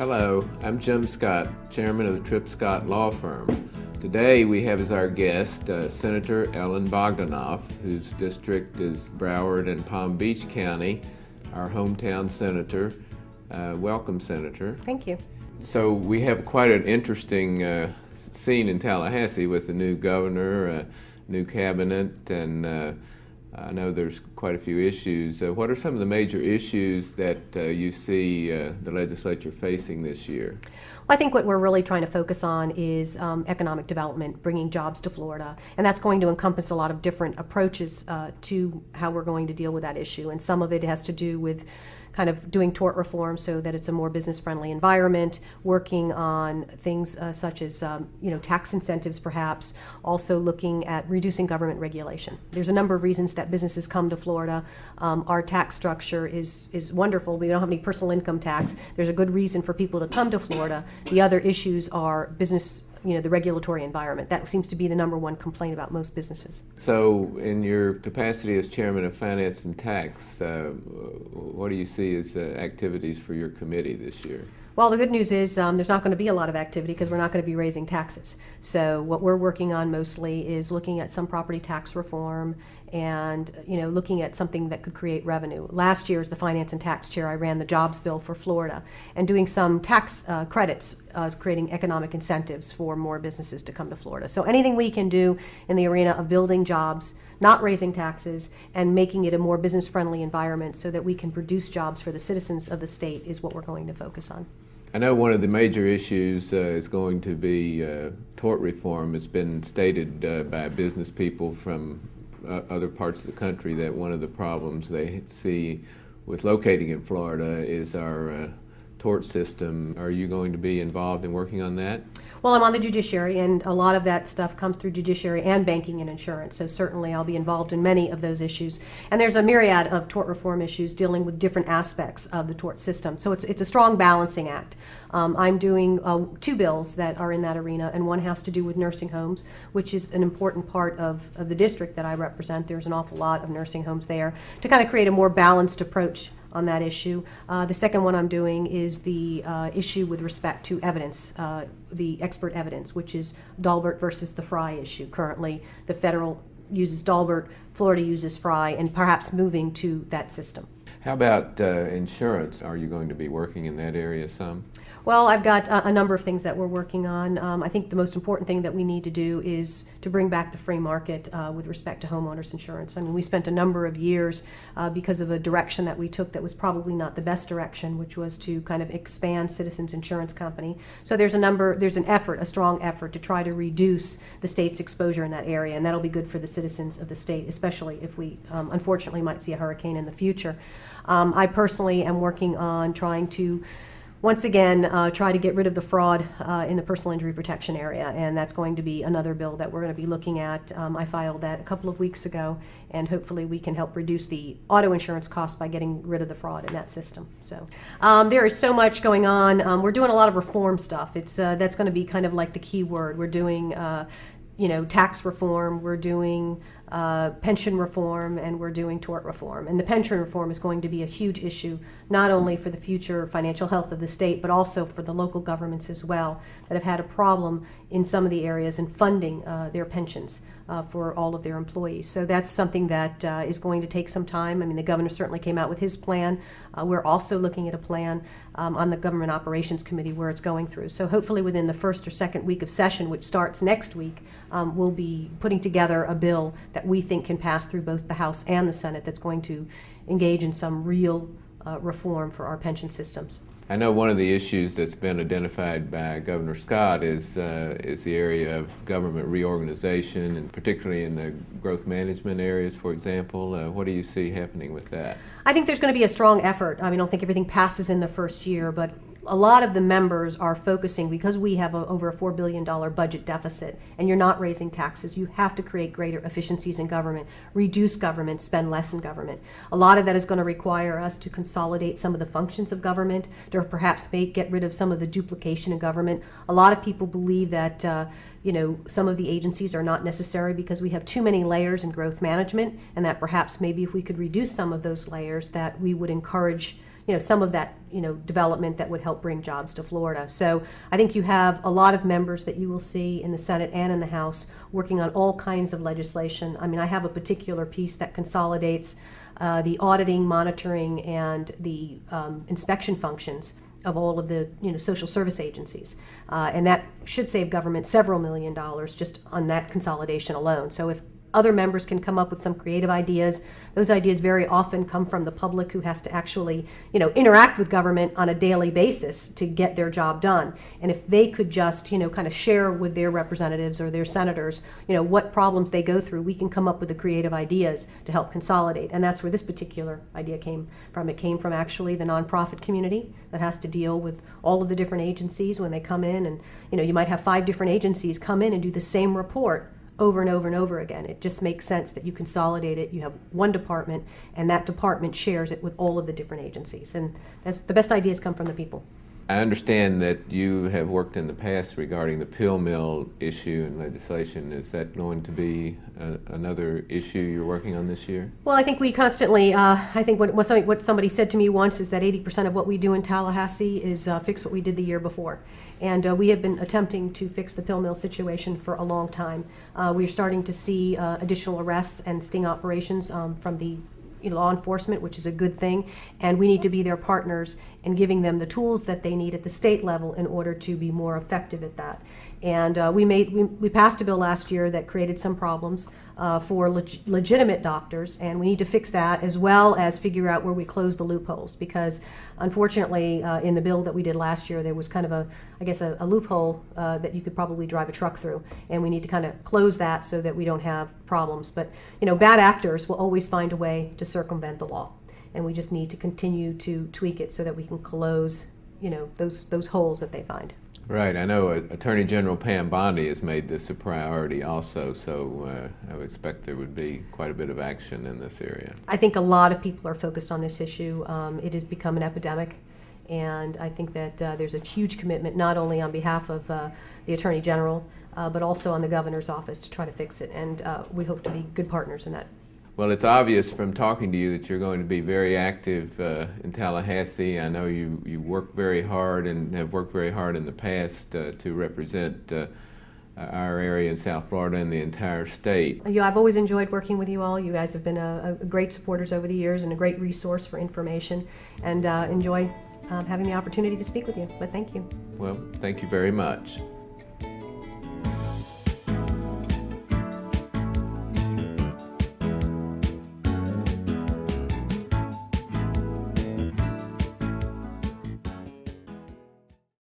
Hello, I'm Jim Scott, chairman of the Tripp Scott Law Firm. Today we have as our guest Senator Ellyn Bogdanoff, whose district is Broward and Palm Beach County, our hometown senator. Welcome, Senator. Thank you. So we have quite an interesting scene in Tallahassee with the new governor, new cabinet, and I know there's quite a few issues. What are some of the major issues that you see the legislature facing this year? Well, I think what we're really trying to focus on is economic development, bringing jobs to Florida, and that's going to encompass a lot of different approaches to how we're going to deal with that issue. And some of it has to do with kind of doing tort reform so that it's a more business-friendly environment, working on things such as tax incentives perhaps, also looking at reducing government regulation. There's a number of reasons that businesses come to Florida. Our tax structure is wonderful. We don't have any personal income tax. There's a good reason for people to come to Florida. The other issues are business, the regulatory environment. That seems to be the number one complaint about most businesses. So in your capacity as chairman of Finance and Tax, what do you see as activities for your committee this year? Well, the good news is there's not going to be a lot of activity because we're not going to be raising taxes. So what we're working on mostly is looking at some property tax reform and looking at something that could create revenue. Last year as the Finance and Tax Chair, I ran the jobs bill for Florida and doing some tax credits, creating economic incentives for more businesses to come to Florida. So anything we can do in the arena of building jobs, not raising taxes, and making it a more business-friendly environment so that we can produce jobs for the citizens of the state is what we're going to focus on. I know one of the major issues is going to be tort reform. It's been stated by business people from other parts of the country that one of the problems they see with locating in Florida is our tort system. Are you going to be involved in working on that? Well, I'm on the judiciary, and a lot of that stuff comes through judiciary and banking and insurance, so certainly I'll be involved in many of those issues. And there's a myriad of tort reform issues dealing with different aspects of the tort system, so it's a strong balancing act. I'm doing two bills that are in that arena, and one has to do with nursing homes, which is an important part of the district that I represent. There's an awful lot of nursing homes there, to kind of create a more balanced approach on that issue. The second one I'm doing is the issue with respect to evidence, the expert evidence, which is Dahlberg versus the Fry issue. Currently, the federal uses Dahlberg, Florida uses Fry, and perhaps moving to that system. How about insurance? Are you going to be working in that area some? Well, I've got a number of things that we're working on. I think the most important thing that we need to do is to bring back the free market with respect to homeowners insurance. I mean, we spent a number of years because of a direction that we took that was probably not the best direction, which was to kind of expand Citizens Insurance Company. So there's a strong effort to try to reduce the state's exposure in that area, and that'll be good for the citizens of the state, especially if we unfortunately might see a hurricane in the future. I personally am working on trying to once again, try to get rid of the fraud in the personal injury protection area, and that's going to be another bill that we're going to be looking at. I filed that a couple of weeks ago, and hopefully we can help reduce the auto insurance costs by getting rid of the fraud in that system. So there is so much going on. We're doing a lot of reform stuff. That's going to be kind of like the key word. We're doing tax reform, we're doing pension reform, and we're doing tort reform. And the pension reform is going to be a huge issue, not only for the future financial health of the state, but also for the local governments as well, that have had a problem in some of the areas in funding their pensions for all of their employees. So that's something that is going to take some time. I mean, the governor certainly came out with his plan. We're also looking at a plan on the Government Operations Committee where it's going through. So hopefully within the first or second week of session, which starts next week, we'll be putting together a bill that we think can pass through both the House and the Senate that's going to engage in some real reform for our pension systems. I know one of the issues that's been identified by Governor Scott is the area of government reorganization, and particularly in the growth management areas, for example. What do you see happening with that? I think there's going to be a strong effort. I don't think everything passes in the first year, but a lot of the members are focusing, because we have over a $4 billion budget deficit, and you're not raising taxes. You have to create greater efficiencies in government, reduce government, spend less in government. A lot of that is going to require us to consolidate some of the functions of government, to perhaps get rid of some of the duplication in government. A lot of people believe that some of the agencies are not necessary because we have too many layers in growth management, and that perhaps maybe if we could reduce some of those layers, that we would encourage some of that, development that would help bring jobs to Florida. So I think you have a lot of members that you will see in the Senate and in the House working on all kinds of legislation. I mean, I have a particular piece that consolidates the auditing, monitoring, and the inspection functions of all of the social service agencies, and that should save government several $1 million just on that consolidation alone. So if other members can come up with some creative ideas, those ideas very often come from the public, who has to actually interact with government on a daily basis to get their job done. And if they could just kind of share with their representatives or their senators what problems they go through, we can come up with the creative ideas to help consolidate. And that's where this particular idea came from. It came from actually the nonprofit community that has to deal with all of the different agencies when they come in, and you might have 5 different agencies come in and do the same report over and over and over again. It just makes sense that you consolidate it. You have one department, and that department shares it with all of the different agencies. And that's the best ideas come from the people. I understand that you have worked in the past regarding the pill mill issue and legislation. Is that going to be another issue you're working on this year? Well, I think we constantly, I think what somebody said to me once is that 80% of what we do in Tallahassee is fix what we did the year before. And we have been attempting to fix the pill mill situation for a long time. We're starting to see additional arrests and sting operations from the law enforcement, which is a good thing, and we need to be their partners in giving them the tools that they need at the state level in order to be more effective at that. And we passed a bill last year that created some problems for legitimate doctors, and we need to fix that, as well as figure out where we close the loopholes, because unfortunately in the bill that we did last year, there was kind of a loophole that you could probably drive a truck through, and we need to kind of close that so that we don't have problems. But bad actors will always find a way to circumvent the law, and we just need to continue to tweak it so that we can close those holes that they find. Right. I know Attorney General Pam Bondi has made this a priority also, so I would expect there would be quite a bit of action in this area. I think a lot of people are focused on this issue. It has become an epidemic, and I think that there's a huge commitment, not only on behalf of the Attorney General, but also on the Governor's office to try to fix it, and we hope to be good partners in that. Well, it's obvious from talking to you that you're going to be very active in Tallahassee. I know you work very hard and have worked very hard in the past to represent our area in South Florida and the entire state. I've always enjoyed working with you all. You guys have been a great supporters over the years and a great resource for information, and enjoy having the opportunity to speak with you. But thank you. Well, thank you very much.